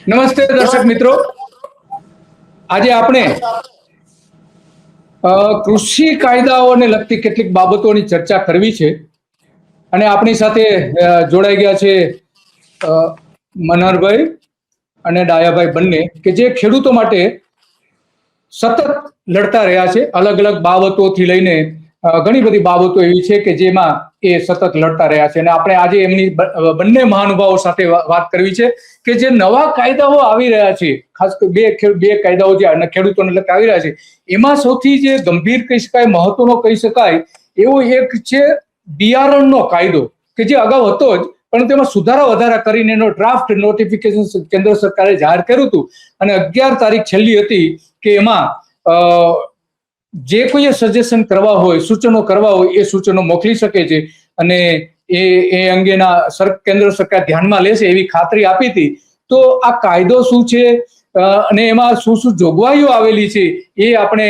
નમસ્તે દર્શક મિત્રો, આજે આપણે કૃષિ કાયદાઓને લગતી કેટલીક બાબતોની ચર્ચા કરવી છે અને આપણી સાથે જોડાઈ ગયા છે મનહરભાઈ અને ડાયાભાઈ બંને કે જે ખેડૂતો માટે સતત લડતા રહ્યા છે. અલગ અલગ બાબતોથી લઈને ઘણી બધી બાબતો એવી છે કે જેમાં એ સતત લડતા રહ્યા છે અને આપણે આજે એમની બંને મહાનુભાવો સાથે વાત કરવી છે કે જે નવા કાયદાઓ આવી રહ્યા છે, ખાસ બે કાયદાઓ જે ખેડૂતોને લગતા આવી રહ્યા છે, એમાં સૌથી જે ગંભીર કહી શકાય, મહત્વનો કહી શકાય એવો એક છે બિયારણનો કાયદો, કે જે અગાઉ હતો જ પણ તેમાં સુધારા વધારા કરીને એનો ડ્રાફ્ટ નોટિફિકેશન કેન્દ્ર સરકારે જાહેર કર્યું હતું અને 11 તારીખ છેલ્લી હતી કે એમાં જે કોઈએ સજેશન કરવા હોય, સૂચનો કરવા હોય, એ સૂચનો મોકલી શકે છે અને એ અંગેના કેન્દ્ર સરકાર ધ્યાનમાં લેશે એવી ખાતરી આપી હતી. તો આ કાયદો શું છે અને એમાં શું શું જોગવાઈઓ આવેલી છે એ આપણે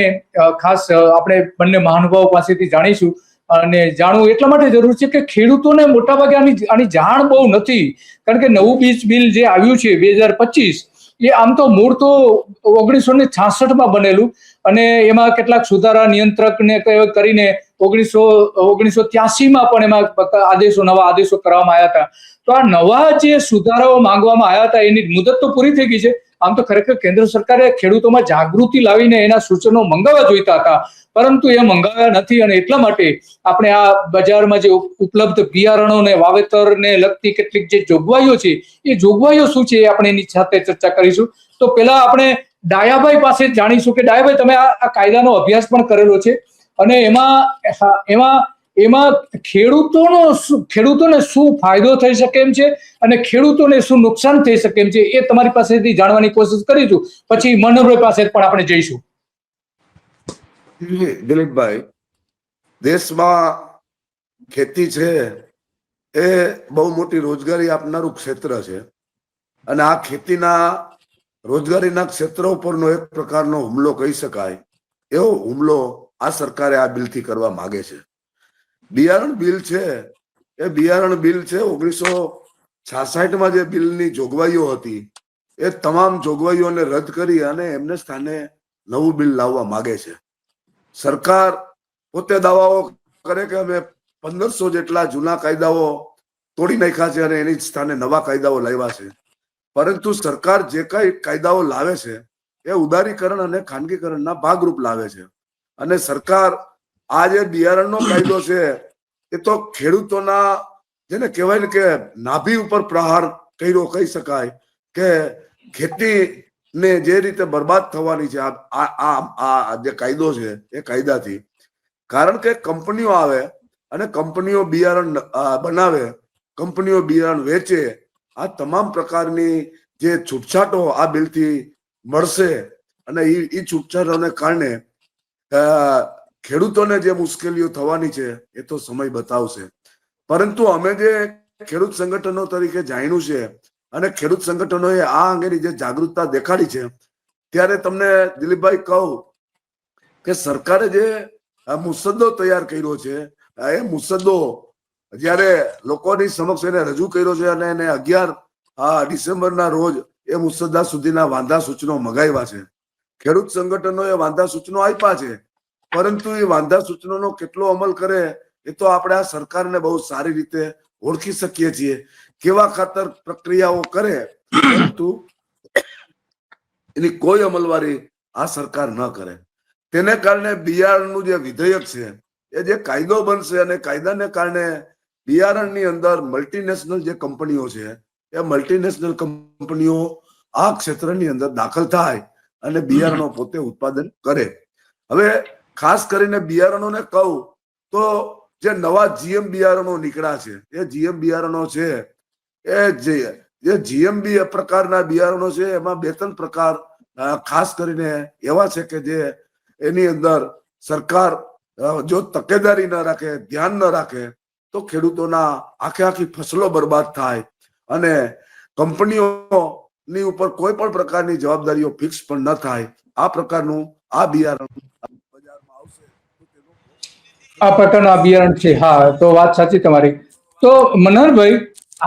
ખાસ આપણે બંને મહાનુભાવો પાસેથી જાણીશું. અને જાણવું એટલા માટે જરૂર છે કે ખેડૂતોને મોટાભાગે આની જાણ બહુ નથી, કારણ કે નવું બીજ બિલ જે આવ્યું છે 2025, એ આમ તો મૂળ તો 1966માં બનેલું અને એમાં કેટલાક સુધારા નિયંત્રકને કરીને 1983માં પણ એમાં નવા આદેશો કરવામાં આવ્યા હતા. તો આ નવા જે સુધારાઓ માંગવામાં આવ્યા હતા એની મુદત તો પૂરી થઈ ગઈ છે. આમ તો ખરેખર કેન્દ્ર સરકારે ખેડૂતોમાં જાગૃતિ લાવીને એના સૂચનો મંગાવવા જોઈતા હતા, પરંતુ એ મંગાવ્યા નથી અને એટલા માટે આપણે આ બજારમાં જે ઉપલબ્ધ બિયારણોને વાવેતરને લગતી કેટલીક જે જોગવાઈઓ છે એ જોગવાઈઓ શું છે એ આપણે એની સાથે ચર્ચા કરીશું. તો પેલા આપણે ડાયાભાઈ પાસે જાણીશું કે ડાયાભાઈ, તમે આ કાયદાનો અભ્યાસ પણ કરેલો છે અને એમાં ખેડૂતોને શું ફાયદો થઈ શકે એમ છે અને ખેડૂતોને શું નુકસાન થઈ શકે એમ છે એ તમારી પાસેથી જાણવાની કોશિશ કરીશું. પછી મનોહરભાઈ પાસે પણ આપણે જઈશું. દિલીપભાઈ, દેશમાં ખેતી છે એ બહુ મોટી રોજગારી આપનારું ક્ષેત્ર છે અને આ ખેતીના રોજગારીના ક્ષેત્ર ઉપરનો એક પ્રકારનો હુમલો કહી શકાય, એવો હુમલો આ સરકારે આ બિલથી કરવા માંગે છે. બિયારણ બિલ છે એ બિયારણ બિલ છે 1966માં જે બિલની જોગવાઈઓ હતી એ તમામ જોગવાઈઓને રદ કરી અને એમને સ્થાને નવું બિલ લાવવા માંગે છે. સરકાર પોતે દાવાઓ કરે કે અમે 1500 જેટલા જૂના કાયદાઓ તોડી નાખ્યા છે અને એની સ્થાને નવા કાયદાઓ લાવ્યા છે, પરંતુ સરકાર જે કઈ કાયદાઓ લાવે છે એ ઉદારીકરણ અને ખાનગીકરણના ભાગરૂપ લાવે છે. અને સરકાર આ જે બિયારણનો કાયદો છે એ તો ખેડૂતોના, જેને કહેવાય ને કે નાભી ઉપર પ્રહાર કર્યો કહી શકાય, કે ખેતી ને જે રીતે બરબાદ થવાની છે આ જે કાયદો છે એ કાયદાથી. કારણ કે કંપનીઓ આવે અને કંપનીઓ બિયારણ બનાવે, કંપનીઓ બિયારણ વેચે, આ તમામ પ્રકારની જે છૂટછાટો આ બિલથી મળશે અને એ છૂટછાટોને કારણે ખેડૂતોને જે મુશ્કેલીઓ થવાની છે એ તો સમય બતાવશે. પરંતુ અમે જે ખેડૂત સંગઠનો તરીકે જાણ્યું છે અને ખેડૂત સંગઠનોએ આ અંગેની જે જાગૃતતા દેખાડી છે, ત્યારે તમને દિલીપભાઈ કહું કે સરકારે જે મુસદ્દો તૈયાર કર્યો છે એ મુસદ્દો જયારે લોકોની સમક્ષ એને રજૂ કર્યો છે અને એને 11 ડિસેમ્બરના રોજ એ મુસદ્દા સુધીના વાંધા સૂચનો મગાવ્યા છે. ખેડૂત સંગઠનોએ વાંધા સૂચનો આપ્યા છે, પરંતુ એ વાંધા સૂચનોનો કેટલો અમલ કરે એ તો આપણે આ સરકારને બહુ સારી રીતે ઓળખી શકીએ છીએ. કેવા ખાતર પ્રક્રિયાઓ કરે, પરંતુ એની કોઈ અમલવારી આ સરકાર ન કરે. તેને કારણે બિયારણનું જે વિધેયક છે એ જે કાયદો બનશે અને કાયદાને કારણે બિયારણની અંદર મલ્ટીનેશનલ જે કંપનીઓ છે એ મલ્ટીનેશનલ કંપનીઓ આ ક્ષેત્રની અંદર દાખલ થાય અને બિયારણો પોતે ઉત્પાદન કરે. હવે ખાસ કરીને બિયારણોને કહું તો જે નવા જીએમ બિયારણો નીકળ્યા છે એ જીએમ બિયારણો છે એ જે જીએમબી પ્રકારના બિયારણો છે એમાં 2-3 પ્રકાર ખાસ કરીને એવા છે કે જે એની અંદર સરકાર જો તકેદારી ન રાખે, ધ્યાન ન રાખે તો ખેડૂતોના આખી ફસલો બરબાદ થાય અને કંપનીઓની ઉપર કોઈ પણ પ્રકારની જવાબદારીઓ ફિક્સ પણ ન થાય. આ પ્રકારનું આ બિયારણ બજારમાં આવશે. આ પ્રકારનું આ બિયારણ છે. હા, તો વાત સાચી તમારી. તો મનહરભાઈ,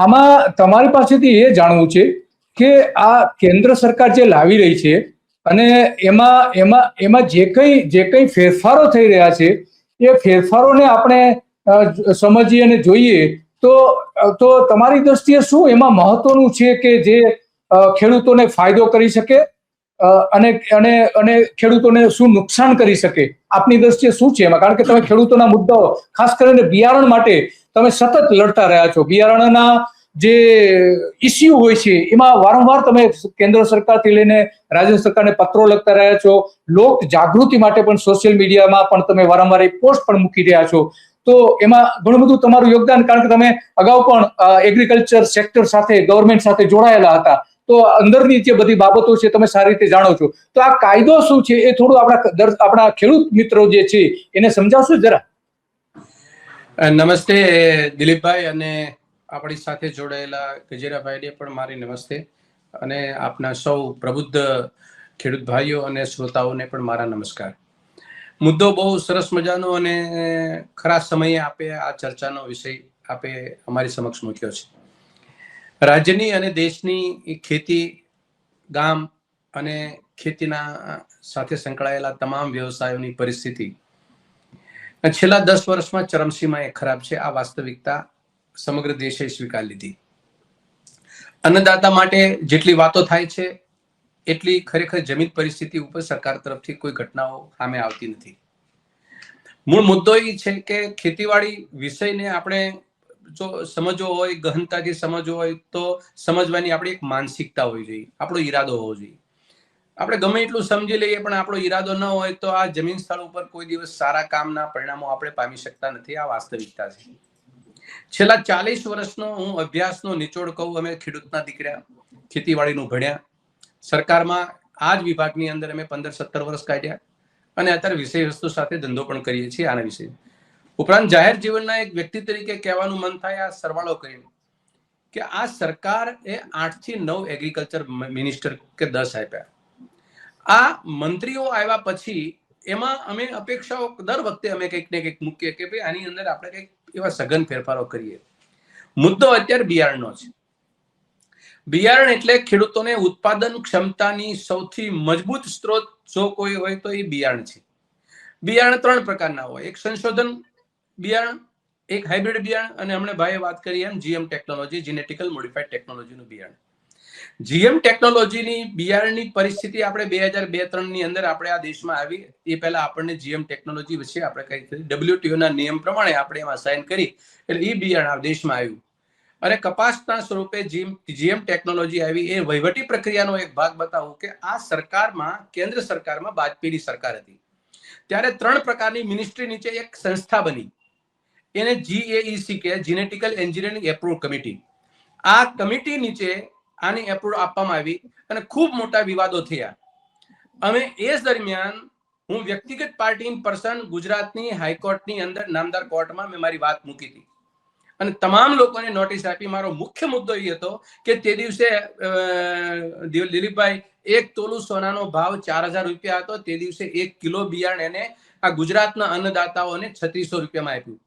આમાં તમારી પાસેથી એ જાણવું છે કે આ કેન્દ્ર સરકાર જે લાવી રહી છે અને એમાં જે કંઈ ફેરફારો થઈ રહ્યા છે એ ફેરફારોને આપણે સમજીએ અને જોઈએ તો તમારી દ્રષ્ટિએ શું એમાં મહત્વનું છે કે જે ખેડૂતોને ફાયદો કરી શકે અને અને અને ખેડૂતોને શું નુકસાન કરી શકે? આપની દ્રષ્ટિએ શું છે એમાં? કારણ કે તમે ખેડૂતોના મુદ્દાઓ ખાસ કરીને બિયારણ માટે તમે સતત લડતા રહ્યા છો. બિયારણના જે ઇસ્યુ હોય છે એમાં વારંવાર તમે કેન્દ્ર સરકારથી લઈને રાજ્ય સરકારને પત્રો લખતા રહ્યા છો. લોક જાગૃતિ માટે પણ સોશિયલ મીડિયામાં પણ તમે વારંવાર એક પોસ્ટ પણ મૂકી રહ્યા છો. તો એમાં ઘણું બધું તમારું યોગદાન, કારણ કે તમે અગાઉ પણ એગ્રીકલ્ચર સેક્ટર સાથે, ગવર્મેન્ટ સાથે જોડાયેલા હતા, તો અંદરની જે બધી બાબતો છે તમે સારી રીતે જાણો છો. તો આ કાયદો શું છે એ થોડું આપણા ખેડૂત મિત્રો જે છે એને સમજાવશો જરા? નમસ્તે દિલીપભાઈ, અને આપણી સાથે જોડાયેલા ગજેરાભાઈને પણ મારી નમસ્તે, અને આપના સૌ પ્રબુદ્ધ ખેડૂત ભાઈઓ અને શ્રોતાઓને પણ મારા નમસ્કાર. મુદ્દો બહુ સરસ મજાનો અને ખરા સમયે આપે આ ચર્ચાનો વિષય આપે અમારી સમક્ષ મૂક્યો છે. રાજ્યની અને દેશની ખેતી, ગામ અને ખેતીના સાથે સંકળાયેલા તમામ વ્યવસાયોની પરિસ્થિતિ છેલ્લા 10 વર્ષમાં ચરમસીમાએ ખરાબ છે. આ વાસ્તવિકતા સમગ્ર દેશે સ્વીકારી લીધી. અન્નદાતા માટે જેટલી વાતો થાય છે એટલી ખરેખર જમીન પરિસ્થિતિ ઉપર સરકાર તરફથી કોઈ ઘટનાઓ સામે આવતી નથી. મૂળ મુદ્દો એ છે કે ખેતીવાડી વિષયને આપણે જો સમજવો હોય, ગહનતાથી સમજવો હોય, તો સમજવાની આપણી એક માનસિકતા હોવી જોઈએ, આપણો ઈરાદો હોવો જોઈએ. આપણે ગમે એટલું સમજી લઈએ પણ આપણો ઈરાદો ન હોય તો આ જમીન સ્થળ ઉપર કોઈ દિવસ સારા કામના પરિણામો આપણે પામી શકતા નથી. આ વાસ્તવિકતા છે. છેલ્લા 40 વર્ષનો હું અભ્યાસનો નિચોડ કહું. અમે ખેડૂતના દીકરા, ખેતીવાડીનું ભણ્યા, સરકારમાં આ જ વિભાગની અંદર અમે 15-17 વર્ષ કાઢ્યા, અને અત્યારે વિષય વસ્તુ સાથે ધંધો પણ કરીએ છીએ આના વિશે. ઉપરાંત જાહેર જીવનના એક વ્યક્તિ તરીકે કહેવાનું મન થાય આ સરવાળો કરીને કે આ સરકાર એ 8 થી 9 એગ્રીકલ્ચર મિનિસ્ટર કે 10 આપ્યા. આ મંત્રીઓ આવ્યા પછી એમાં અમે અપેક્ષાઓ દર વખતે અમે કંઈક ને કંઈક મૂકીએ કે ભાઈ આની અંદર આપણે કંઈક એવા સઘન ફેરફારો કરીએ. મુદ્દો અત્યારે બિયારણનો છે. બિયારણ એટલે ખેડૂતોને ઉત્પાદન ક્ષમતાની સૌથી મજબૂત સ્ત્રોત જો કોઈ હોય તો એ બિયારણ છે. બિયારણ 3 પ્રકારના હોય. એક સંશોધન બિયારણ, એક હાઇબ્રિડ બિયારણ, અને હમણાં ભાઈએ વાત કરી એમ જીએમ ટેકનોલોજી, જીનેટિકલ મોડિફાઈડ ટેકનોલોજીનું બિયારણ. જીએમ ટેકનોલોજીની બિયારણની પરિસ્થિતિ આપણે 2002-3 ની અંદર આપણે આ દેશમાં આવી. એ પહેલા આપણને જીએમ ટેકનોલોજી વિશે આપણે કઈ કરી, WTO ના નિયમ પ્રમાણે આપણે એમાં સાઇન કરી, એટલે એ બિયારણ આ દેશમાં આવ્યું. અને કપાસના સ્વરૂપે જીએમ ટેકનોલોજી આવી. એ વહીવટી પ્રક્રિયાનો એક ભાગ બતાવું કે આ સરકારમાં, કેન્દ્ર સરકારમાં વાજપેયીની સરકાર હતી ત્યારે 3 પ્રકારની મિનિસ્ટ્રી નીચે એક સંસ્થા બની, એને GAEC કે જીનેટિકલ એન્જિનિયરિંગ એપ્રુવ કમિટી. આ કમિટી નીચે આની એપ્રુવ આપવામાં આવી અને ખૂબ મોટા વિવાદો થયા. અમે એ દરમિયાન હું વ્યક્તિગત પાર્ટી પર્સન ગુજરાતની હાઈકોર્ટની અંદર નામદાર કોર્ટમાં મેં મારી વાત મૂકી હતી અને તમામ લોકોને નોટિસ આપી. મારો મુખ્ય મુદ્દો એ હતો કે તે દિવસે દિલીપભાઈ 1 તોલું સોનાનો ભાવ 4000 રૂપિયા હતો. તે દિવસે 1 કિલો બિયારણ એને આ ગુજરાતના અન્નદાતાઓને 3600 રૂપિયામાં આપ્યું.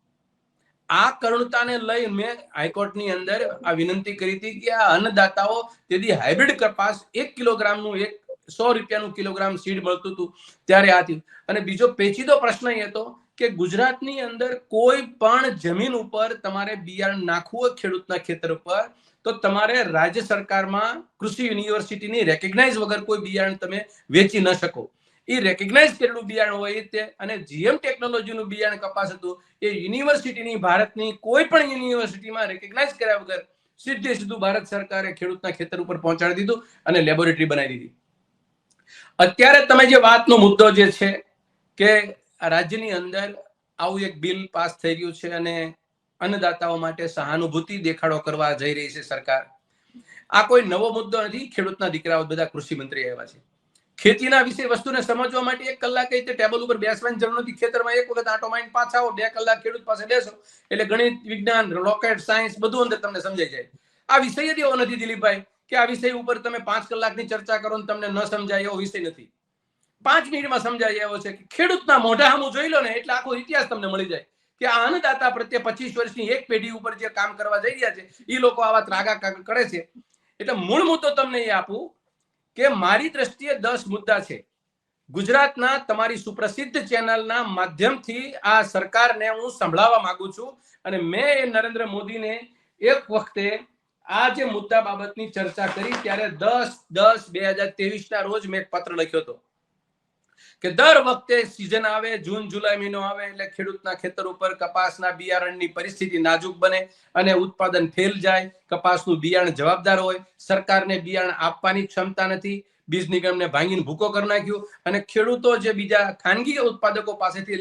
આ કરુણતાને લઈ મેં હાઈકોર્ટની અંદર આ વિનંતી કરી હતી કે આ અન્નદાતાઓ તેથી હાઇબ્રિડ કપાસ 1 કિલોગ્રામનું 100 રૂપિયાનું કિલોગ્રામ સીડ મળતું હતું ત્યારે આ થયું. અને બીજો પેચીદો પ્રશ્ન એ હતો કે ગુજરાતની અંદર કોઈ પણ જમીન ઉપર તમારે બિયારણ નાખવું હોય ખેડૂતના ખેતર ઉપર તો તમારે રાજ્ય સરકારમાં કૃષિ યુનિવર્સિટીની રેકગ્નાઇઝ વગર કોઈ બિયારણ તમે વેચી ન શકો. એ રેકગ્નાઇઝ કરેલું બિયારણ હોય તે, અને જીએમ ટેકનોલોજીનું બિયારણ કપાસ હતું એ યુનિવર્સિટીની, ભારતની કોઈ પણ યુનિવર્સિટીમાં રેકગ્નાઇઝ કર્યા વગર સીધું ભારત સરકારે ખેડૂતના ખેતર ઉપર પહોંચાડી દીધું અને લેબોરેટરી બનાવી દીધી. અત્યારે તમે જે વાતનો મુદ્દો જે છે કે રાજ્યની અંદર આવું એક બિલ પાસ થઈ રહ્યું છે અને અન્નદાતાઓ માટે સહાનુભૂતિ દેખાડો કરવા જઈ રહી છે સરકાર. આ કોઈ નવો મુદ્દો નથી. ખેડૂતના દીકરાઓ બધા કૃષિ મંત્રી આવ્યા છે. ખેતીના વિશે વસ્તુને સમજવા માટે 1 કલાક ટેબલ ઉપર બેસવાની જરૂર નથી. ખેતરમાં એક વખત આંટો મારીને પાછા આવો, 2 કલાક ખેડૂત પાસે બેસો એટલે ગણિત, વિજ્ઞાન, રોકેટ સાયન્સ બધું અંદર તમને સમજાઈ જાય. આ વિષય જ એવો નથી દિલીપભાઈ કે આ વિષય ઉપર તમે 5 કલાકની ચર્ચા કરો ને તમને ન સમજાય એવો વિષય નથી. 5 મિનિટમાં સમજાય એવો છે કે ખેડૂતના મોઢા સામું જોઈ લો ને એટલે આખો ઇતિહાસ તમને મળી જાય કે આ અન્નદાતા પ્રત્યે 25 વર્ષની એક પેઢી ઉપર જે કામ કરવા જઈ રહ્યા છે એ લોકો આવા ત્રાગા કરે છે. એટલે મૂળ મુદ્દો તમને એ આપું કે મારી દ્રષ્ટિએ 10 મુદ્દા છે. ગુજરાતના તમારી સુપ્રસિદ્ધ ચેનલના માધ્યમથી આ સરકારને હું સંભળાવવા માંગુ છું અને મેં નરેન્દ્ર મોદીને એક વખતે આ જે મુદ્દા બાબતની ચર્ચા કરી ત્યારે 10/10/2023 રોજ મેં એક પત્ર લખ્યો હતો કે દર વખતે સીઝન આવે, જૂન જુલાઈ મહિનો આવે એટલે ખેડૂતના ખેતર ઉપર કપાસના બિયારણની પરિસ્થિતિ નાજુક બને અને ઉત્પાદન ફેલ જાય. કપાસનું બિયારણ જવાબદાર હોય, સરકારને બિયારણ આપવાની ક્ષમતા નથી, બીજ નિગમને ભાંગીને ભૂકો કરી નાખ્યું અને ખેડૂતો જે બીજા ખાનગી ઉત્પાદકો પાસેથી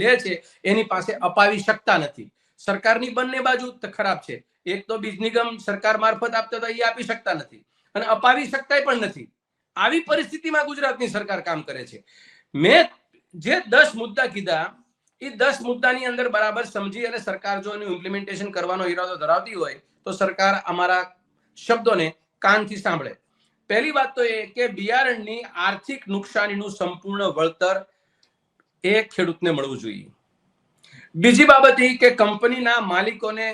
લે છે એની પાસે અપાવી શકતા નથી. સરકારની બંને બાજુ ખરાબ છે. એક તો બીજ નિગમ સરકાર મારફત આપતો તો એ આપી શકતા નથી અને અપાવી શકતા પણ નથી. આવી પરિસ્થિતિમાં ગુજરાતની સરકાર કામ કરે છે. મેં જે 10 મુદ્દા કીધા એ 10 મુદ્દાની અંદર બરાબર સમજી અને સરકાર જો એનું ઇમ્પ્લિમેન્ટેશન કરવાનો ઈરાદો ધરાવતી હોય તો સરકાર અમારા શબ્દોને કાનથી સાંભળે. પહેલી વાત તો એ કે બિયારણની આર્થિક નુકસાનીનું સંપૂર્ણ વળતર એ ખેડૂતને મળવું જોઈએ. બીજી બાબત એ કે કંપનીના માલિકોને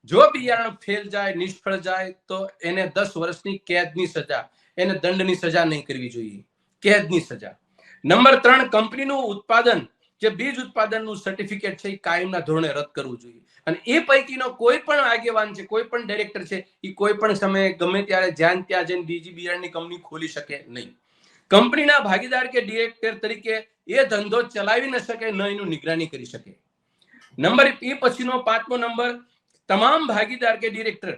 જો બિયારણ ફેલ જાય, નિષ્ફળ જાય તો એને 10 વર્ષની કેદની સજા, એને દંડની સજા નહીં કરવી જોઈએ, કેદની સજા. નંબર 3, કંપનીનું ઉત્પાદન જે બીજ ઉત્પાદનનું સર્ટિફિકેટ છે એ કાયમના ધોરણે રદ કરવું જોઈએ અને એ પૈકીનો કોઈ પણ આગેવાન છે, કોઈ પણ ડાયરેક્ટર છે એ કોઈ પણ સમયે ગમે ત્યારે જ્યાં ત્યાં જઈને બીજી બિયારણની કંપની ખોલી શકે નહીં. કંપનીના ભાગીદાર કે ડિરેક્ટર તરીકે એ ધંધો ચલાવી ન શકે, ન એનું નિગરાની કરી શકે. નંબર એ પછીનો 5મો નંબર, તમામ ભાગીદાર કે ડિરેક્ટર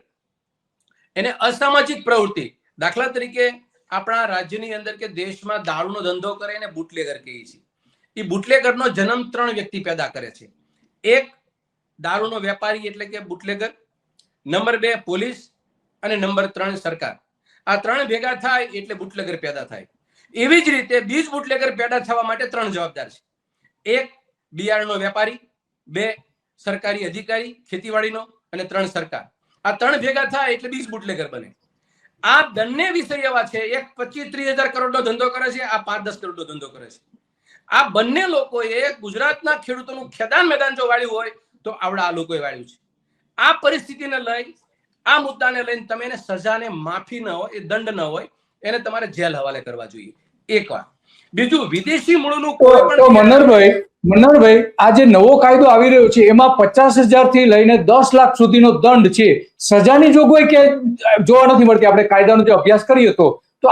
એને અસામાજિક પ્રવૃત્તિ, દાખલા તરીકે આપણા રાજ્યની અંદર કે દેશમાં દારૂનો ધંધો કરે એને બુટલેગર કહીએ છીએ. એ બુટલેગરનો જન્મ 3 વ્યક્તિ પેદા કરે છે. એક દારૂનો વેપારી એટલે કે બુટલેગર, નંબર 2 પોલીસ અને નંબર 3 સરકાર. આ 3 ભેગા થાય એટલે બુટલેગર પેદા થાય. એવી જ રીતે બીજ બુટલેગર પેદા થવા માટે 3 જવાબદાર છે. એક બિયારણનો વેપારી, 2 સરકારી અધિકારી ખેતીવાડીનો અને 3 સરકાર. આ 3 ભેગા થાય એટલે બીજ બુટલેગર બને. આ બંને વિષય એવા છે, એક 25-30 હજાર કરોડનો ધંધો કરે છે, આ 5-10 કરોડનો ધંધો કરે છે. આ બંને લોકોએ ગુજરાતના ખેડૂતોનું ખેદાન મેદાન જો વાળ્યું હોય તો આવડા આ લોકોએ વાળ્યું છે. આ પરિસ્થિતિને લઈ, આ મુદ્દાને લઈને તમે એને સજાને માફી ન હોય, એ દંડ ન હોય, એને તમારે જેલ હવાલે કરવા જોઈએ. એક વાત. બીજું, વિદેશી મૂળનું કોઈ પણ મનોહરભાઈ, આ જે નવો કાયદો આવી રહ્યો છે એમાં 50,000 થી લઈને 10 લાખ સુધીનો દંડ છે. સજાની જોગવાઈ કે જોવા નથી મળતી. આપણે કાયદાનો જે અભ્યાસ કરીએ તો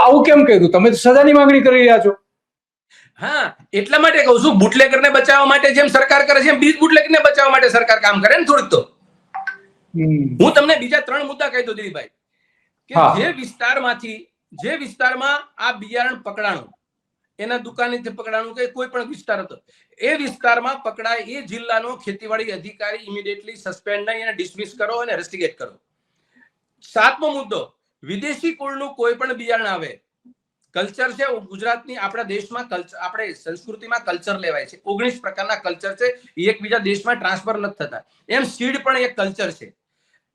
આવું કેમ કર્યું? તમે સજાની માંગણી કરી રહ્યા છો. હા, એટલા માટે કહું છું, બુટલેગરને બચાવવા માટે જેમ સરકાર કરે છે એમ બીજ બુટલેગરને બચાવવા માટે સરકાર કામ કરે ને થોડીક. તો હું તમને બીજા 3 મુદ્દા કહી દઉં દિલીપભાઈ કે જે વિસ્તારમાં આ બિયારણ પકડાણું, એના દુકાનેથી પકડાણું કે કોઈ પણ વિસ્તાર હતો, એ વિસ્તારમાં પકડાય એ જિલ્લાનો ખેતીવાડી અધિકારી ઇમિડિયેટલી સસ્પેન્ડ નહીં અને ડિસમિસ કરો અને રસ્ટિગેટ કરો. 7મો મુદ્દો, વિદેશી કુળનું કોઈ પણ બિયારણ આવે, કલ્ચર છે ગુજરાતની, આપણા દેશમાં કલ્ચર, આપણે સંસ્કૃતિમાં કલ્ચર લેવાય છે. 19 પ્રકારના કલ્ચર છે, એકબીજા દેશમાં ટ્રાન્સફર નથી થતા. એમ સીડ પણ એક કલ્ચર છે.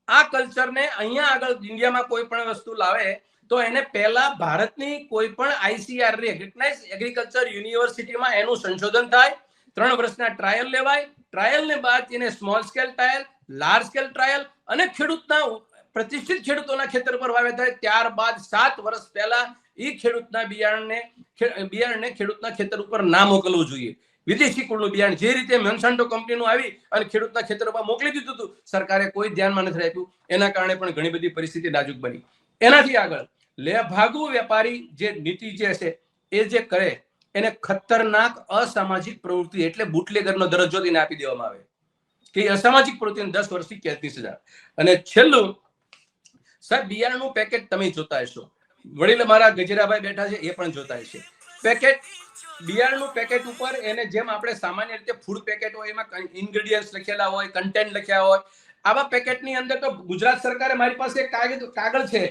આ કલ્ચરને અહીંયા આગળ ઇન્ડિયામાં કોઈ પણ વસ્તુ લાવે તો એને પહેલા ભારતની કોઈ પણ ICAR રેકગ્નાઇઝ એગ્રીકલ્ચર યુનિવર્સિટીમાં એનું સંશોધન થાય, 3 વર્ષના ટ્રાયલ લેવાય, ટ્રાયલને બાદ એને small scale trial, large scale trial અને ખેડૂતના પ્રતિષ્ઠિત ખેડૂતોના ખેતર પર વાવે થાય. ત્યારબાદ 7 વર્ષ પહેલા એ ખેડૂતના બિયારણને ખેડૂતના ખેતર ઉપર ના મોકલવું જોઈએ. વિદેશી કુળનું બિયારણ જે રીતે મોન્સાન્ટો કંપનીનું આવી અને ખેડૂતના ખેતર ઉપર મોકલી દીધું હતું, સરકારે કોઈ ધ્યાનમાં નથી રાખ્યું. એના કારણે પણ ઘણી બધી પરિસ્થિતિ નાજુક બની. એનાથી આગળ લેભાગુ વેપારી જે નીતિ જે છે એ જે કરે એને ખતરનાક અસામાજિક પ્રવૃત્તિ એટલે બુટલેગરનો દરજ્જો તેને આપી દેવામાં આવે કે અસામાજિક પ્રવૃત્તિને 10 વર્ષથી કેદની સજા. અને છેલ્લું, સાહેબ, બિયારણનું પેકેટ તમે જોતા હશો, વડીલ મારા ગજેરાભાઈ બેઠા છે એ પણ જોતા હશે. પેકેટ, બિયારણનું પેકેટ ઉપર એને જેમ આપણે સામાન્ય રીતે ફૂડ પેકેટ હોય એમાં ઇન્ગ્રેડિયન્ટ્સ લખેલા હોય, કન્ટેન્ટ લખ્યા હોય, આવા પેકેટની અંદર તો ગુજરાત સરકારે, મારી પાસે એક કાગળ છે,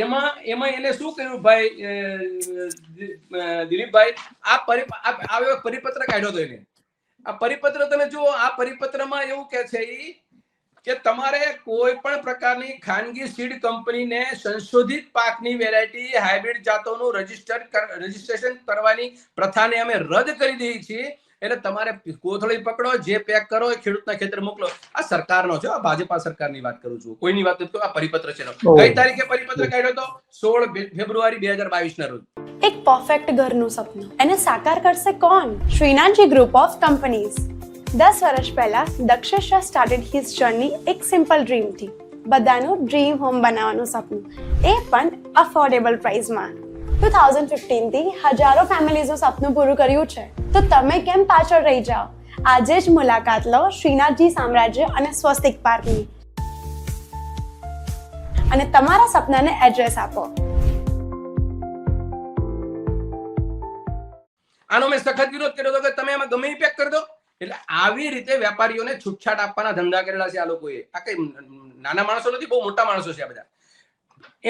એમાં એને શું કર્યું ભાઈ દિલીપભાઈ, આ પરિપત્ર કાઢ્યો હતો એને. આ પરિપત્ર તમે જુઓ, આ પરિપત્રમાં એવું કે છે કે તમારે કોઈ પણ પ્રકારની ખાનગી સીડ કંપનીને સંશોધિત પાકની વેરાયટી, હાઇબ્રિડ જાતોનું રજીસ્ટ્રેશન કરવાની પ્રથાને અમે રદ કરી દઈએ છીએ એટલે તમારે કોથળી પકડો, જે પેક કરો એ ખેડૂતના ખેતરે મોકલો. આ સરકારનો છે, આ ભાજપા સરકારની વાત કરું છું, કોઈની વાત નથી. આ પરિપત્ર છે. કઈ તારીખે પરિપત્ર કાઢ્યો હતો? 16 ફેબ્રુઆરી 2022 ના રોજ. એક પરફેક્ટ ઘરનું સપનું એને સાકાર કરશે કોણ? Shrinathji group of companies. 10 વર્ષ પહેલા Dakshesh Shah started his journey એક સિમ્પલ ડ્રીમથી. બધાનું ડ્રીમ હોમ બનાવવાનું સપનું, એ પણ અફોર્ડેબલ પ્રાઇસમાં. 2015 થી હજારો ફેમિલીઝનું સપનું પૂરું કર્યું છે. તો તમે કેમ પાછળ રહી જાઓ? આજે જ મુલાકાત લો શ્રીનાથજી સામ્રાજ્ય અને સ્વસ્તિક પાર્કની અને તમારા સપનાને એડ્રેસ આપો. આનો મેં સખત વિરોધ કર્યો હતો કે તમે એમાં ગમે પેક કરી દો. એટલે આવી રીતે વેપારીઓને છૂટછાટ આપવાના ધંધા કરેલા છે આ લોકોએ. આ કઈ નાના માણસો નથી, બહુ મોટા માણસો છે આ બધા.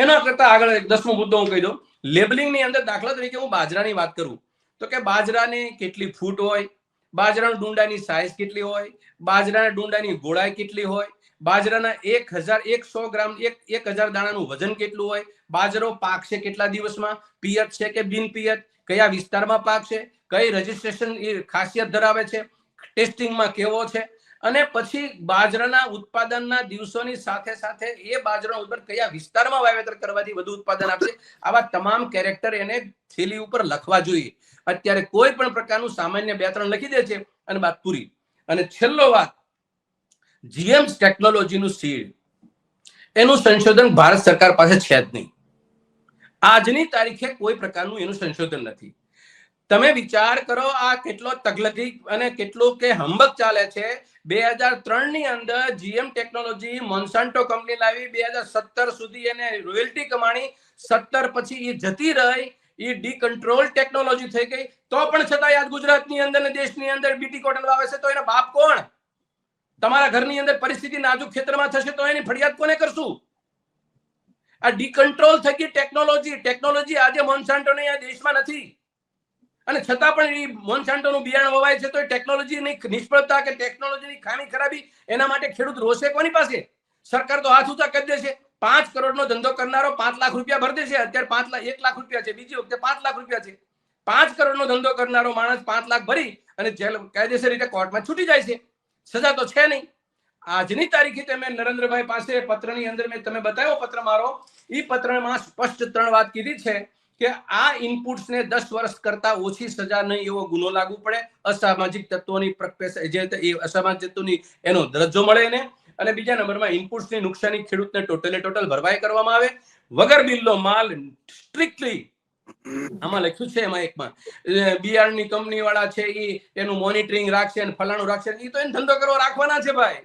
એના કરતા આગળ 10મો મુદ્દો હું કહી દઉં. લેબલિંગ ની અંદર દાખલા તરીકે હું બાજરાની વાત કરું તો કે બાજરાની કેટલી ફૂટ હોય, બાજરાના ડુંડાની સાઈઝ કેટલી હોય, બાજરાના ડુંડાની ગોળાઈ કેટલી હોય, બાજરાના 1100 ગ્રામ 1000 દાણાનું વજન કેટલું હોય, બાજરો પાકશે કેટલા દિવસમાં, પિયત છે કે બિન પિયત, કયા વિસ્તારમાં પાકશે, કઈ રજીસ્ટ્રેશન ખાસિયત ધરાવે છે, ટેસ્ટિંગમાં કેવો છે, અને પછી બાજરાના ઉત્પાદનના દિવસોની સાથે સાથે એ બાજરાનું ઉત્પાદન કયા વિસ્તારમાં વાવેતર કરવાથી વધુ ઉત્પાદન આપશે, આવા તમામ કેરેક્ટર એને થેલી ઉપર લખવા જોઈએ. અત્યારે કોઈ પણ પ્રકારનું સામાન્ય 2-3 લખી દે છે અને વાત પૂરી. અને છેલ્લો વાત, જીએમ્સ ટેકનોલોજીનું સીડ, એનું સંશોધન ભારત સરકાર પાસે છે જ નહીં. આજની તારીખે કોઈ પ્રકારનું એનું સંશોધન નથી. તમે વિચાર કરો આ કેટલો તગલગી અને કેટલું કે હંબક ચાલે છે. 2003 ની અંદર જીએમ ટેકનોલોજી મોન્સાન્ટો કંપની લાવી, 2017 સુધી એને રોયલ્ટી કમાણી, 17 પછી એ જતી રહી, એ ડીકન્ટ્રોલ ટેકનોલોજી થઈ ગઈ. તો પણ છતાં આજ ગુજરાતની અંદર ને દેશની અંદર બીટી કોટન વાવે છે તો એના બાપ કોણ? તમારા ઘરની અંદર પરિસ્થિતિ નાજુક ક્ષેત્રમાં થશે તો એની ફરિયાદ કોને કરશું? આ ડીકન્ટ્રોલ થઈ ગઈ ટેકનોલોજી આજે મોન્સાન્ટોની આ દેશમાં નથી. અને છતાં પણ એ મોન્સાન્ટોનું બિયારણ વવાય છે તો એ ટેકનોલોજીની નિષ્ફળતા કે ટેકનોલોજીની ખામી ખરાબી, એના માટે ખેડૂત રોષે કોની પાસે? સરકાર તો હાથ ઊંચા કરી દે છે. 5 કરોડનો ધંધો કરનારો 5 લાખ રૂપિયા ભરી દે છે. અત્યારે 1 લાખ રૂપિયા છે, બીજી વખતે 5 લાખ રૂપિયા છે. 5 કરોડનો ધંધો કરનારો માણસ 5 લાખ ભરી અને જેલ કાયદેસર રીતે કોર્ટમાં છૂટી જાય છે. સજા તો છે નહીં. આજની તારીખે તમે નરેન્દ્રભાઈ પાસે પત્રની અંદર મેં તમે બતાવ્યો પત્ર મારો, એ પત્રમાં સ્પષ્ટ 3 વાત કીધી છે કે આ ઇનપુટ્સને 10 વર્ષ કરતા ઓછી સજા નહીં એવો ગુનો લાગુ પડે, અસામાજિક તત્વોની જે અસામાજિક તત્વોની એનો દરજ્જો મળે એને, અને બીજા નંબરમાં ઇનપુટ્સની નુકસાની ખેડૂતને ટોટલ ભરપાઈ કરવામાં આવે, વગર બિલનો માલ સ્ટ્રિક્ટલી આમાં લખ્યું છે. એમાં એકમાં બિયારણની કંપની વાળા છે એનું મોનિટરિંગ રાખશે અને ફલાણું રાખશે. એ તો એને ધંધો કરવા રાખવાના છે ભાઈ,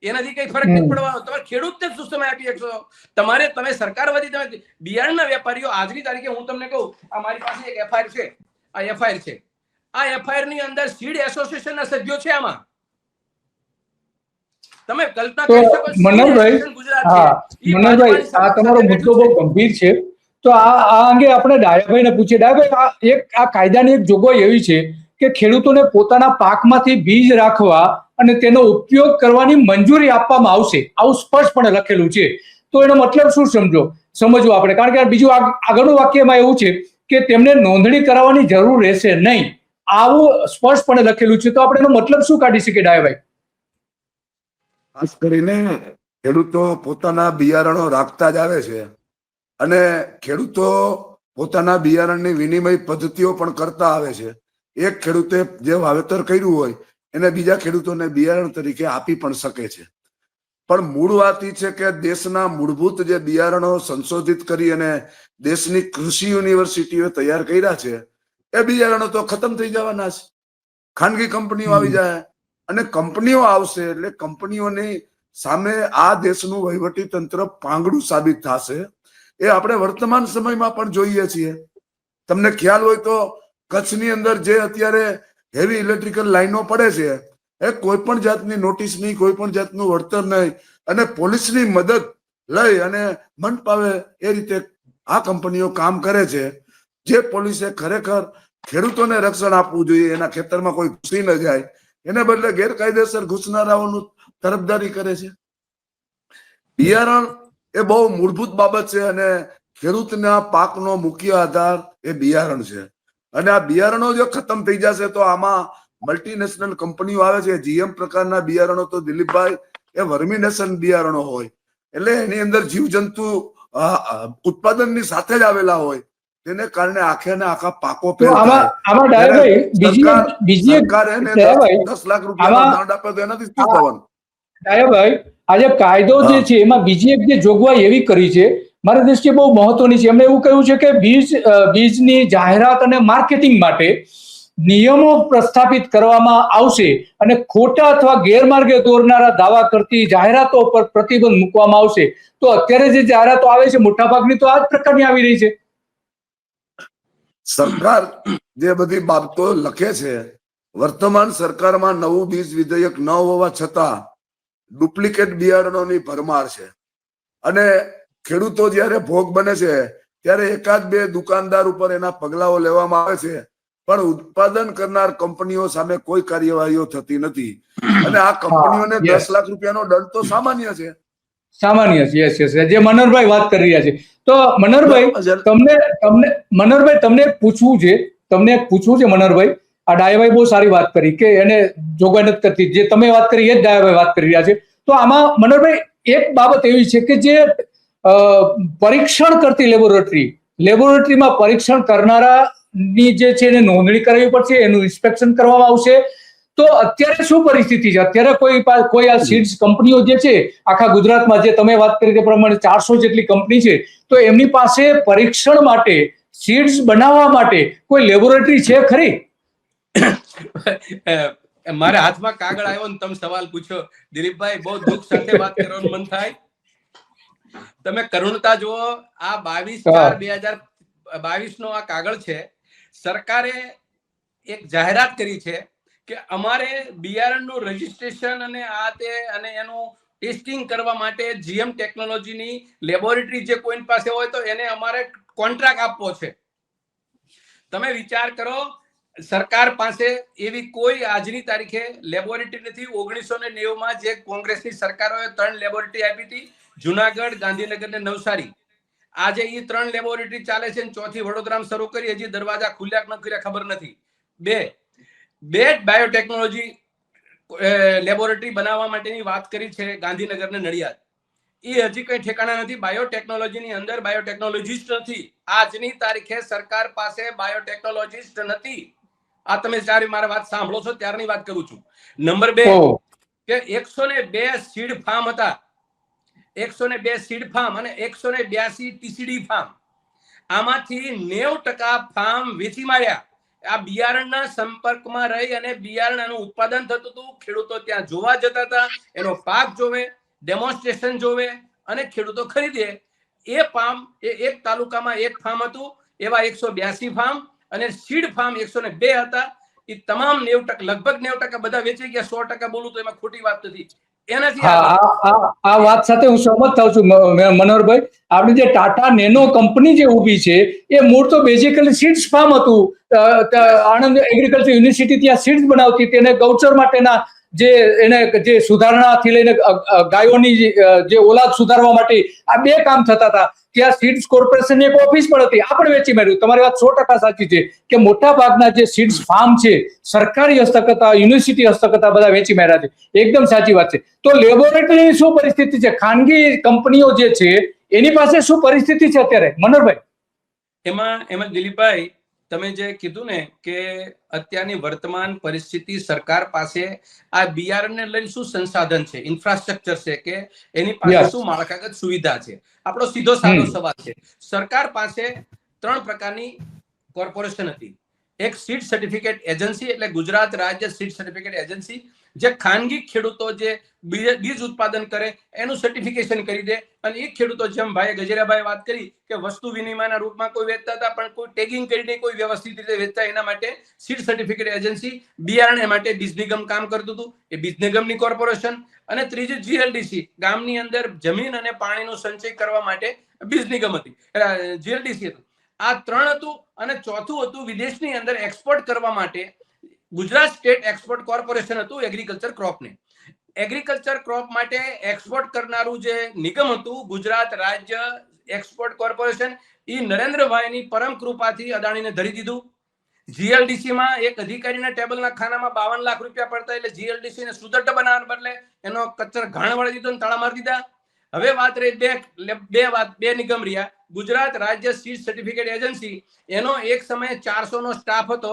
એનાથી કઈ ફરક નથી પડવાનો. તમારે ખેડૂતને શું સમય આપી શકશો? તમે સરકાર વધી તમે બિયારણના વેપારીઓ આજની તારીખે હું તમને કહું, આ મારી પાસે એક એફઆઈઆર છે. આ એફઆઈઆર ની અંદર સીડ એસોસિએશનના સભ્યો છે. આમાં તમે કલ્પના કરી શકો છો. મનોહરભાઈ, મનોહરભાઈ, આ તમારો મુદ્દો બહુ ગંભીર છે. તો આ અંગે આપણે ડાયાભાઈને પૂછીએ. ડાયાભાઈ, આ કાયદાની એક જોગવાઈ એવી છે કે ખેડૂતોને પોતાના પાકમાંથી બીજ રાખવા અને તેનો ઉપયોગ કરવાની મંજૂરી આપવામાં આવશે, આવું સ્પષ્ટપણે લખેલું છે. તો એનો મતલબ શું સમજવું આપણે? કારણ કે બીજું આગળનું વાક્યમાં એવું છે કે તેમને નોંધણી કરાવવાની જરૂર રહેશે નહીં, આવું સ્પષ્ટપણે લખેલું છે. તો આપણે એનો મતલબ શું કાઢી શકીએ ડાયાભાઈ? ખાસ કરીને ખેડૂતો પોતાના બિયારણો રાખતા જ આવે છે અને ખેડૂતો પોતાના બિયારણની વિનિમય પદ્ધતિઓ પણ કરતા આવે છે. એક ખેડૂતે જે વાવેતર કર્યું હોય એને બીજા ખેડૂતોને બિયારણ તરીકે આપી પણ શકે છે. પણ મૂળ વાત એ છે કે દેશના મૂળભૂત જે બિયારણો સંશોધિત કરી અને દેશની કૃષિ યુનિવર્સિટીઓ તૈયાર કર્યા છે એ બિયારણો તો ખતમ થઈ જવાના છે. ખાનગી કંપનીઓ આવી જાય અને કંપનીઓ આવશે એટલે કંપનીઓની સામે આ દેશનું વહીવટી તંત્ર પાંગડું સાબિત થશે. એ આપણે વર્તમાન સમયમાં પણ જોઈએ છીએ. તમને ખ્યાલ હોય તો કચ્છની અંદર જે અત્યારે હેવી ઇલેક્ટ્રિકલ લાઈનો પડે છે એ કોઈ પણ જાતની નોટિસ નહીં, કોઈ પણ જાતનું વળતર નહીં, અને પોલીસની મદદ લઈ અને મન પાવે એ રીતે આ કંપનીઓ કામ કરે છે. જે પોલીસે ખરેખર ખેડૂતોને રક્ષણ આપવું જોઈએ, એના ખેતરમાં કોઈ ઘૂસી ન જાય, એને બદલે ગેરકાયદેસર ઘૂસનારાઓનું તરફદારી કરે છે. બિયારણ એ બહુ મૂળભૂત બાબત છે અને ખેડૂતના પાકનો મુખ્ય આધાર એ બિયારણ છે. અને આ બિયારણો જો ખતમ થઈ જશે તો આમાં મલ્ટીનેશનલ કંપનીઓ આવે છે, જીએમ પ્રકારના બિયારણો તો દિલીપભાઈ એ વર્મિનેશન બિયારણો હોય, એટલે એની અંદર જીવજંતુ ઉત્પાદનની સાથે જ આવેલા હોય, તેને કારણે આખે ને આખા પાકો તો ફેલ થાય. આમાં ડાયાભાઈ બીજી સરકાર એને ડાયાભાઈ 10 લાખ રૂપિયાનો દંડ આપે તો એનાથી શું થવાનું? ડાયાભાઈ આજે કાયદો જે છે એમાં બીજી એક જે જોગવાઈ એવી કરી છે મારી દ્રષ્ટિએ બહુ મહત્વની છે. એમણે એવું કહ્યું છે કે બીજની જાહેરાત અને માર્કેટિંગ માટે નિયમો પ્રસ્થાપિત કરવામાં આવશે અને ખોટા અથવા ગેરમાર્ગે દોરનારા દાવા કરતી જાહેરાતો પર પ્રતિબંધ મૂકવામાં આવશે. તો અત્યારે જે જાહેરાતો આવે છે મોટાભાગની તો આ જ પ્રકારની આવી રહી છે. સરકાર જે બધી બાબતો લખે છે, વર્તમાન સરકારમાં નવું બીજ વિધેયક ન હોવા છતાં ડુપ્લિકેટ બિયારણોની ભરમાર છે, અને ખેડૂતો જ્યારે ભોગ બને છે ત્યારે એકાદ બે દુકાનદાર ઉપર એના પગલાઓ લેવામાં આવે છે, પણ ઉત્પાદન કરનાર કંપનીઓ સામે કોઈ કાર્યવાહીઓ થતી નથી. અને આ કંપનીઓને 10 લાખ રૂપિયાનો દંડ તો સામાન્ય છે. સામાન્ય છે. યસ યસ, જે મનોહરભાઈ વાત કરી રહ્યા છે. તો મનોહરભાઈ તમને પૂછવું છે મનોહરભાઈ, આ ડાયાભાઈ બહુ સારી વાત કરી કે એને જોગવાઈ નથી કરતી, જે તમે વાત કરી એ જ ડાયાભાઈ વાત કરી રહ્યા છે. તો આમાં મનોહરભાઈ એક બાબત એવી છે કે જે પરીક્ષણ કરતી લેબોરેટરીમાં પરીક્ષણ કરનારાની જે છે એને નોંધણી કરાવવી પડશે, એનું ઇન્સ્પેક્શન કરવામાં આવશે. તો અત્યારે શું પરિસ્થિતિ છે? અત્યારે કોઈ આ સીડ્સ કંપનીઓ જે છે આખા ગુજરાતમાં, જે તમે વાત કરી તે પ્રમાણે 400 જેટલી કંપની છે, તો એમની પાસે પરીક્ષણ માટે સીડ્સ બનાવવા માટે કોઈ લેબોરેટરી છે ખરી? મારા હાથમાં કાગળ આવ્યો ને તમે સવાલ પૂછો દિલીપભાઈ, બહુ દુઃખ સાથે વાત કરવાનું મન થાય. તમે કરુણતા જુઓ, આ 22/4/2022 નો આ કાગળ છે. સરકારે એક જાહેરાત કરી છે કે અમારે બિયારણનું રજીસ્ટ્રેશન અને આ તે અને એનું ટેસ્ટિંગ કરવા માટે જીએમ ટેકનોલોજીની લેબોરેટરી જે કોઈ પાસે હોય તો એને અમારે કોન્ટ્રાક્ટ આપવો છે. તમે વિચાર કરો, સરકાર પાસે એવી કોઈ આજની તારીખે લેબોરેટરી નથી. 1990માં જે કોંગ્રેસની સરકારોએ 3 લેબોરેટરી આપી હતી, જુનાગઢ, ગાંધીનગર ને નવસારી. આજે એ 3 લેબોરેટરી ચાલે છે, ચોથી વડોદરામાં શરૂ કરી, હજી દરવાજા ખુલ્યા ન ખુલ્યા ખબર નથી. બે બાયોટેકનોલોજી લેબોરેટરી બનાવવા માટેની વાત કરી છે ગાંધીનગર ને નડિયાદ. એ હજી કઈ ઠેકાણા નથી. બાયોટેકનોલોજીની અંદર બાયોટેકનોલોજીસ્ટ નથી. આજની તારીખે સરકાર પાસે બાયોટેકનોલોજીસ્ટ નથી. આ તમે જ્યારે મારી વાત સાંભળો છો ત્યારની વાત કરું છું. નંબર 2 કે 102 સીડ ફાર્મ હતા, 102 સીડ ફાર્મ અને 182 ટીસીડી ફાર્મ. આમાંથી 90% ફાર્મ વેચી માર્યા. આ બિયારણના સંપર્કમાં રહી અને બિયારણનું ઉત્પાદન થતું હતું. ખેડૂતો ત્યાં જોવા જતા હતા, એનો પાક જોવે, ડેમોન્સ્ટ્રેશન જોવે અને ખેડૂતો ખરીદે. એ ફાર્મ એક તાલુકામાં એક ફાર્મ હતું. એવા 182 ફાર્મ અને સીડ ફાર્મ 102 હતા. એ તમામ 90%, લગભગ 90% બધા વેચાઈ ગયા. 100% બોલું તો એમાં ખોટી વાત નથી. આ વાત સાથે હું સહમત થાઉં છું મનોહરભાઈ. આપણી જે ટાટા નેનો કંપની જે ઊભી છે એ મૂળ તો બેઝિકલી સીડ્સ ફાર્મ હતું. આણંદ એગ્રીકલ્ચર યુનિવર્સિટી ત્યાં સીડ્સ બનાવતી, તેને ગૌચર માટેના જે સુધારણાથી લઈને ગાયોની જે ઓલાદ સુધારવા માટે આ 2 કામ થતા હતા. ત્યાં સીડ્સ કોર્પોરેશનની એક ઓફિસ પણ હતી. આ પણ વેચી માર્યું. તમારી વાત 100% સાચી છે કે મોટા ભાગના જે સીડ્સ ફાર્મ છે સરકારી હસ્તક હતા, યુનિવર્સિટી હસ્તક હતા, બધા વેચી માર્યા છે. એકદમ સાચી વાત છે. તો લેબોરેટરીની શું પરિસ્થિતિ છે? ખાનગી કંપનીઓ જે છે એની પાસે શું પરિસ્થિતિ છે અત્યારે મનોહરભાઈ? એમાં દિલીપભાઈ, તમે જે કીધું ને કે અત્યારની વર્તમાન પરિસ્થિતિ, સરકાર પાસે આ બિયારણને લઈને શું સંસાધન છે, ઇન્ફ્રાસ્ટ્રક્ચર છે, કે એની પાસે શું માળખાગત સુવિધા છે? આપણો સીધો સાદો સવાલ છે. સરકાર પાસે 3 પ્રકારની કોર્પોરેશન હતી. એક સીડ સર્ટિફિકેટ એજન્સી, એટલે ગુજરાત રાજ્ય સીડ સર્ટિફિકેટ એજન્સી, જે ખાનગી ખેડૂતો જે બીજ ઉત્પાદન કરે એનું સર્ટિફિકેશન કરી દે. અને એ ખેડૂતો, જેમ ભાઈ ગજેરાભાઈ વાત કરી કે વસ્તુ વિનિમયના રૂપમાં કોઈ વેચતા હતા પણ કોઈ ટેગિંગ કરીને કોઈ વ્યવસ્થિત રીતે વેચતા, એના માટે સીડ સર્ટિફિકેટ એજન્સી, બિયારણ માટે બીજ નિગમ કામ કરતું હતું, એ બીજ નિગમની કોર્પોરેશન. અને ત્રીજી જીએલડીસી, ગામની અંદર જમીન અને પાણીનો સંચય કરવા માટે બીજ નિગમ હતી, જીએલડીસી હતું. આ 3 હતું. અને ચોથું હતું વિદેશની અંદર એક્સપોર્ટ કરવા માટે ગુજરાત સ્ટેટ એક્સપોર્ટ કોર્પોરેશન હતું, એગ્રીકલ્ચર ક્રોપને. એગ્રીકલ્ચર ક્રોપ માટે એક્સપોર્ટ કરનારું જે નિગમ હતું ગુજરાત રાજ્ય એક્સપોર્ટ કોર્પોરેશન, એ નરેન્દ્રભાઈની પરમ કૃપાથી અદાણીને ધરી દીધું. જીએલડીસી માં એક અધિકારીના ટેબલના ખાનામાં 52 લાખ રૂપિયા પડતા, એટલે જીએલડીસી ને સુદૃઢ બનાવવાને બદલે એનો કચર ઘાણ વાળી દીધો ને તાળા મારી દીધા. હવે વાત રહી બે નિગમ રહ્યા. ગુજરાત રાજ્ય સીડ સર્ટિફિકેટ એજન્સી, એનો એક સમયે 400 નો સ્ટાફ હતો.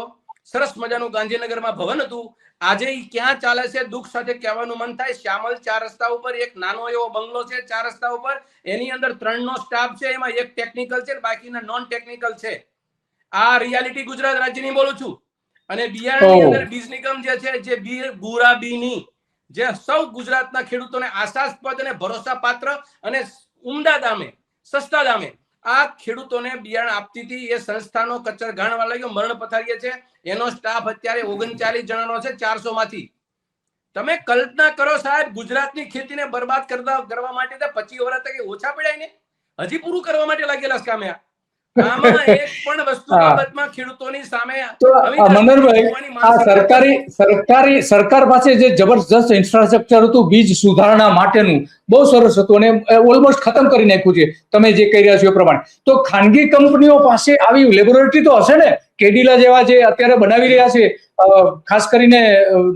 સરસ મજાનું ગાંધીનગરમાં ભવન હતું. આજે ઈ ક્યાં ચાલે છે? દુઃખ સાથે કહેવાનું મન થાય. શ્યામલ 4 રસ્તા ઉપર એક નાનો એવો બંગલો છે 4 રસ્તા ઉપર, એની અંદર 3 નો સ્ટાફ છે, એમાં એક ટેકનિકલ છે, બાકીના નોન ટેકનિકલ છે. આ રિયાલિટી ગુજરાત રાજ્યની બોલું છું. અને બિયારણની અંદર બીજ નિગમ જે છે, જે બુરા બીની, જે સૌ ગુજરાતના ખેડૂતોને આશાસ્પદ અને ભરોસાપાત્ર અને ઉમદા દામે, સસ્તા દામે આ ખેડૂતોને બિયારણ આપતી હતી. એ સંસ્થાનો કચર ઘાણ વાળો મરણ પથારીએ છે. એનો સ્ટાફ અત્યારે 39 જણાનો છે 400 માંથી. તમે કલ્પના કરો સાહેબ, ગુજરાતની ખેતીને બરબાદ કરવા માટે 25 વર્ષ ઓછા પડ્યા ને હજી પૂરું કરવા માટે લાગેલા કામે. આમાં એક પણ વસ્તુ બાબતમાં ખેડૂતોની સામે મનોહરભાઈ, આ સરકાર પાસે જે જબરજસ્ત ઇન્ફ્રાસ્ટ્રક્ચર હતું બીજ સુધારણા માટેનું, બહુ સરસ હતું અને ઓલમોસ્ટ ખતમ કરી નાખ્યું છે તમે જે કહી રહ્યા છો એ પ્રમાણે. તો ખાનગી કંપનીઓ પાસે આવી લેબોરેટરી તો હશે ને? કેડિલા જેવા જે અત્યારે બનાવી રહ્યા છે, ખાસ કરીને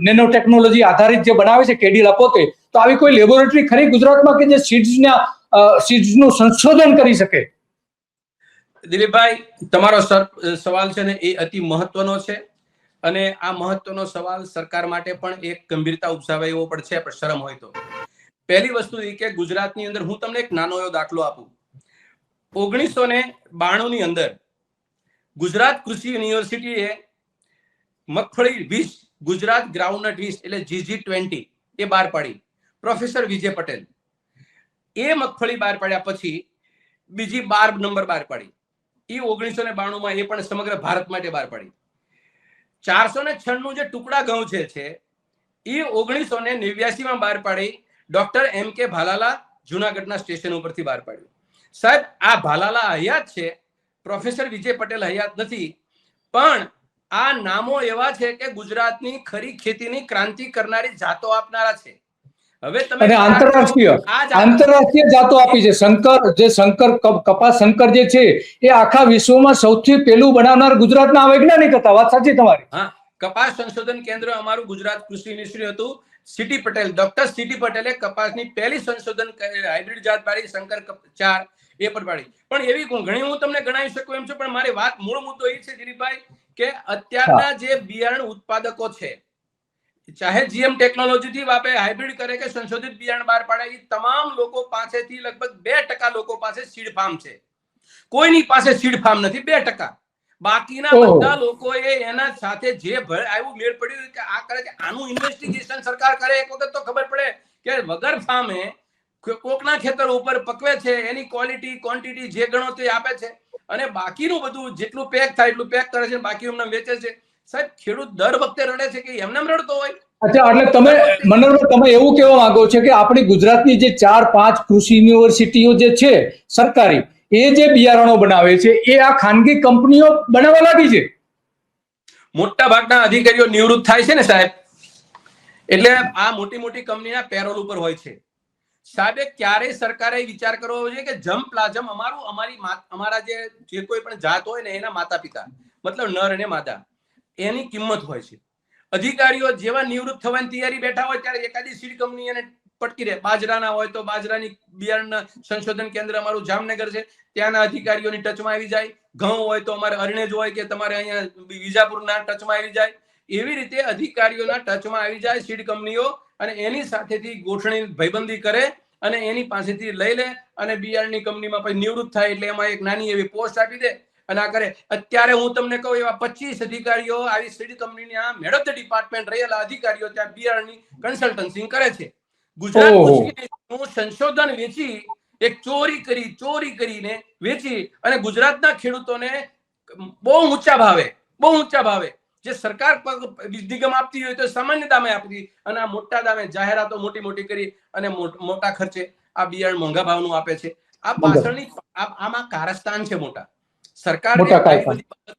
નેનો ટેકનોલોજી આધારિત જે બનાવે છે કેડિલા પોતે, તો આવી કોઈ લેબોરેટરી ખરી ગુજરાતમાં કે જે સીડ્સનું સંશોધન કરી શકે? દિલીપભાઈ, તમારો સવાલ છે ને એ અતિ મહત્વનો છે. અને આ મહત્વનો સવાલ સરકાર માટે પણ એક ગંભીરતા ઉપજાવે એવો પણ છે, પણ શરમ હોય તો. પહેલી વસ્તુ એ કે ગુજરાતની અંદર હું તમને એક નાનો એવો દાખલો આપું. 1992 ની અંદર ગુજરાત કૃષિ યુનિવર્સિટીએ મગફળી 20, ગુજરાત ગ્રાઉન્ડનટ 20 એટલે GG20 એ બહાર પાડી. પ્રોફેસર વિજય પટેલ એ મગફળી બહાર પાડ્યા પછી બીજી 12 નંબર બહાર પાડી. એ 1992 માં એ પણ સમગ્ર ભારત માટે બહાર પાડી. 496 જે ટુકડા ઘઉં છે એ 1989 માં બહાર પાડી. ડોક્ટર MK ભાલાલા જુનાગઢના સ્ટેશન ઉપરથી બહાર પાડ્યું. સાહેબ, આ ભાલાલા હયાત છે, પ્રોફેસર વિજય પટેલ હયાત નથી. પણ આ નામો એવા છે કે ગુજરાતની ખરી ખેતીની ક્રાંતિ કરનારી જાતો આપનારા છે. હવે તમે આંતરરાષ્ટ્રીય જાતો આપી છે. શંકર કપાસ શંકર જે છે એ આખા વિશ્વમાં સૌથી પહેલું બનાવનાર ગુજરાતના વૈજ્ઞાનિક હતા. વાત સાચી તમારી. હા, કપાસ સંશોધન કેન્દ્ર અમારું ગુજરાત કૃષિ યુનિવર્સિટી હતું. સીટી પટેલ, ડોક્ટર સીટી પટેલે કપાસની પહેલી સંશોધન હાઇબ્રિડ જાત પાડી, શંકર 4 એ પણ પાડી. પણ એવી ઘણી હું તમને ગણાવી શકું એમ છું, પણ મારી વાત મૂળ મુદ્દો એ છે દિલીપભાઈ કે અત્યારના જે બિયારણ ઉત્પાદકો છે, ચાહે જીએમ ટેકનોલોજી થી વાપે, હાઇબ્રિડ કરે કે સંશોધિત બિયારણ બહાર પાડે, એ તમામ લોકો પાસેથી લગભગ 2% લોકો પાસે સીડ ફાર્મ છે. કોઈની પાસે સીડ ફાર્મ નથી. 2%. બાકીના બધા લોકોએ એના સાથે જે આવ્યું મેળ પડ્યું કે આ કરે છે, આનું ઇન્વેસ્ટિગેશન સરકાર કરે. એક વખત તો ખબર પડે કે વગર ફાર્મે કોકના ખેતર ઉપર પકવે છે, એની ક્વોલિટી ક્વોન્ટિટી જે ગણો તે આપે છે, અને બાકીનું બધું જેટલું પેક થાય એટલું પેક કરે છે, બાકી એમને વેચે છે. સાહેબ, ખેડૂત દર વખતે રડે છે કે એમને રડતો હોય. અચ્છા, એટલે તમે મનોહરભાઈ, તમે એવું કહેવા માંગો છો કે આપણી ગુજરાતની જે 4-5 કૃષિ યુનિવર્સિટીઓ જે છે સરકારી, એ જે બિયારણો બનાવે છે એ આ ખાનગી કંપનીઓ બનાવવા લાગી છે? મોટા ભાગના અધિકારીઓ નિવૃત્ત થાય છે ને સાહેબ, એટલે આ મોટી મોટી કંપનીના પેરોલ ઉપર હોય છે. સાહેબ, ક્યારે સરકારે વિચાર કરવો જોઈએ કે જમ પ્લાઝમ અમારા જે કોઈ પણ જાત હોય ને એના માતા પિતા, મતલબ નર અને માદા, એની કિંમત હોય છે. અધિકારીઓ જેવા નિવૃત્ત થવાની તૈયારી બેઠા હોય ત્યારે એકાદી સીડ કંપની એને પટકી રહે. બાજરાના હોય તો બાજરાની બિયારણ સંશોધન કેન્દ્ર અમારું જામનગર છે, ત્યાંના અધિકારીઓની ટચમાં આવી જાય. ઘઉં હોય તો અમારે અરણેજ હોય કે તમારે અહીંયા વિજાપુરના ટચમાં આવી જાય. એવી રીતે અધિકારીઓના ટચમાં આવી જાય સીડ કંપનીઓ, અને એની સાથેથી ગોઠવણી ભાઈબંધી કરે અને એની પાસેથી લઈ લે, અને બિયારણની કંપનીમાં પછી નિવૃત્ત થાય એટલે એમાં એક નાની એવી પોસ્ટ આપી દે અને આ કરે. અત્યારે હું તમને કહું એવા 25 અધિકારીઓ આવી સીડ કંપનીના હેડ ઓફ ધ ડિપાર્ટમેન્ટ રહેલા અધિકારીઓ ત્યાં બિયારણની કન્સલ્ટન્સી કરે છે. ગુજરાત સંશોધન વેચી, એક ચોરી કરીને વેચી અને ગુજરાતના ખેડૂતોને બહુ ઊંચા ભાવે જે સરકાર નિગમ આપતી હોય તો સામાન્ય દામે આપતી, અને આ મોટા દામે જાહેરાતો મોટી કરી અને મોટા ખર્ચે આ બિયારણ મોંઘા ભાવનું આપે છે. આ પાછળની આમાં કારસ્તાન છે મોટા. સરકાર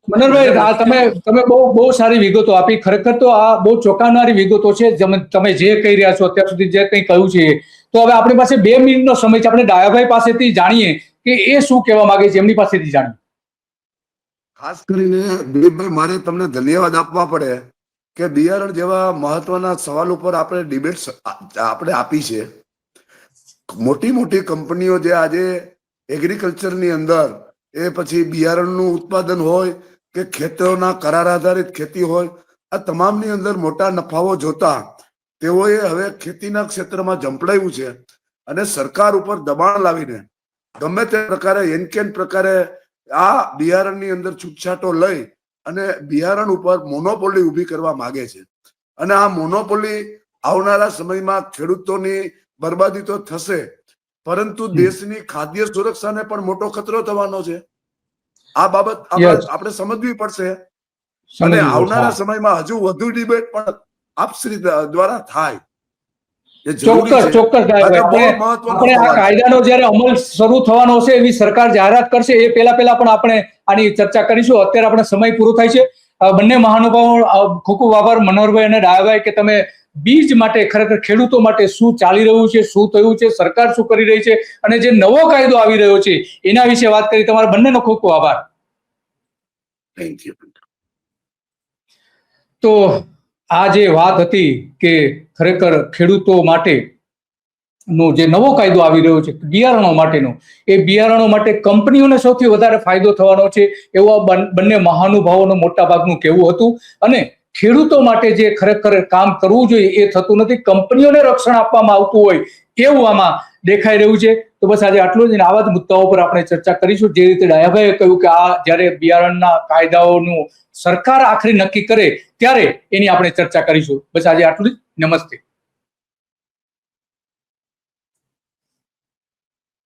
મનોહરભાઈ, આ તમે બહુ સારી વિગતો આપી. ખરેખર તો આ બહુ ચોંકાવનારી વિગતો છે તમે જે કહી રહ્યા છો અત્યાર સુધી જે કંઈ કહ્યું છે. તો હવે આપણી પાસે 2 મિનિટનો સમય છે, આપણે ડાયાભાઈ પાસેથી જાણીએ કે એ શું કહેવા માંગે છે, એમની પાસેથી જાણીએ. ખાસ કરીને દિલીપભાઈ મારે તમને ધન્યવાદ આપવા પડે કે બિયારણ જેવા મહત્વના સવાલ ઉપર આપણે ડિબેટ આપણે આપી છે. મોટી મોટી કંપનીઓ જે આજે એગ્રીકલ્ચરની અંદર એ પછી બિયારણનું ઉત્પાદન હોય કે ખેતરોના કરાર આધારિત ખેતી હોય, આ તમામની અંદર મોટા નફાઓ જોતા તેઓએ હવે ખેતીના ક્ષેત્રમાં ઝંપલાવ્યું છે અને સરકાર ઉપર દબાણ લાવીને ગમે તે પ્રકારે એનકેન પ્રકારે આ બિયારણની અંદર છૂટછાટો લઈ અને બિયારણ ઉપર મોનોપોલી ઊભી કરવા માંગે છે. અને આ મોનોપોલી આવનારા સમયમાં ખેડૂતોની બરબાદી તો થશે, પરંતુ દેશની ખાદ્ય સુરક્ષાને પણ મોટો ખતરો થવાનો છે. આ બાબત આપણે સમજવી પડશે અને આવનારા સમયમાં હજુ વધુ ડિબેટ પણ આપશ્રી દ્વારા થાય. ચોક્કસ આપણે આ કાયદાનો જ્યારે અમલ શરૂ થવાનો હશે એવી સરકાર જાહેરાત કરશે એ પહેલા પણ આપણે આની ચર્ચા કરીશું. અત્યારે આપણે સમય પૂરો થાય છે. બંને મહાનુભાવો ખૂબ ખૂબ આભાર, મનોહરભાઈ અને ડાયાભાઈ, કે તમે બીજ માટે ખરેખર ખેડૂતો માટે શું ચાલી રહ્યું છે, શું થયું છે, સરકાર શું કરી રહી છે અને જે નવો કાયદો આવી રહ્યો છે એના વિશે વાત કરી. તમારા બંનેનો ખૂબ ખૂબ આભાર. Thank you. તો આ જે વાત હતી કે ખરેખર ખેડૂતો માટે નો જે નવો કાયદો આવી રહ્યો છે બિયારણો માટેનો, એ બિયારણો માટે કંપનીઓને સૌથી વધારે ફાયદો થવાનો છે એવું બંને મહાનુભાવોનું મોટા ભાગનું કહેવું હતું. અને ખેડૂતો માટે જે ખરેખર કામ કરવું જોઈએ એ થતું નથી, કંપનીઓને રક્ષણ આપવામાં આવતું હોય એવું આમાં દેખાઈ રહ્યું છે. તો બસ આજે આટલું જ. આવા જ મુદ્દાઓ પર આપણે ચર્ચા કરીશું. જે રીતે ડાયાભાઈએ કહ્યું કે આ જ્યારે બિયારણના કાયદાઓનું સરકાર આખરી નક્કી કરે ત્યારે એની આપણે ચર્ચા કરીશું. બસ આજે આટલું જ. નમસ્તે.